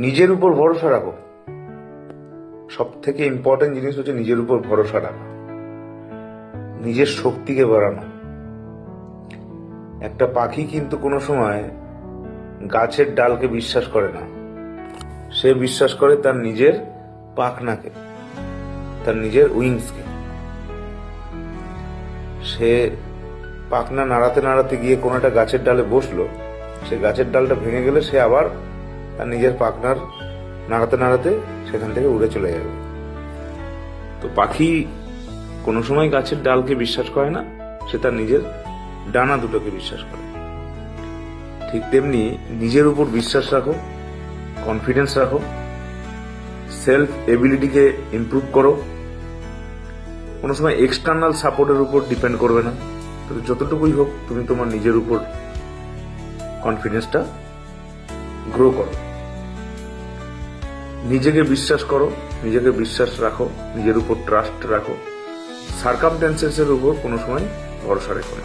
নিজের উপর ভরসা রাখো। সব থেকে ইম্পর্টেন্ট জিনিস হচ্ছে নিজের উপর ভরসা রাখা, নিজের শক্তিকে বাড়ানো। একটা পাখি কিন্তু কোনো সময় গাছের ডালকে বিশ্বাস করে না, সে বিশ্বাস করে তার নিজের পাখনাকে, তার নিজের উইংসকে। সে পাখনা নাড়াতে নাড়াতে গিয়ে কোনো একটা গাছের ডালে বসলো, সে গাছের ডালটা ভেঙে গেলে সে আবার তার নিজের পাখনার নাড়াতে নাড়াতে সেখান থেকে উড়ে চলে যাবে। তো পাখি কোনো সময় গাছের ডালকে বিশ্বাস করে না, সে তার নিজের ডানা দুটোকে বিশ্বাস করে। ঠিক তেমনি নিজের উপর বিশ্বাস রাখো, কনফিডেন্স রাখো, সেলফ এবিলিটিকে ইমপ্রুভ করো। কোনো সময় এক্সটার্নাল সাপোর্টের উপর ডিপেন্ড করবে না, তবে যতটুকুই হোক তুমি তোমার নিজের উপর কনফিডেন্সটা গ্রো করো। নিজেকে বিশ্বাস করো, নিজেকে বিশ্বাস রাখো, নিজের উপর ট্রাস্ট রাখো। সার্কামস্ট্যান্সেসের উপর কোনো সময় ভরসা রেখো না।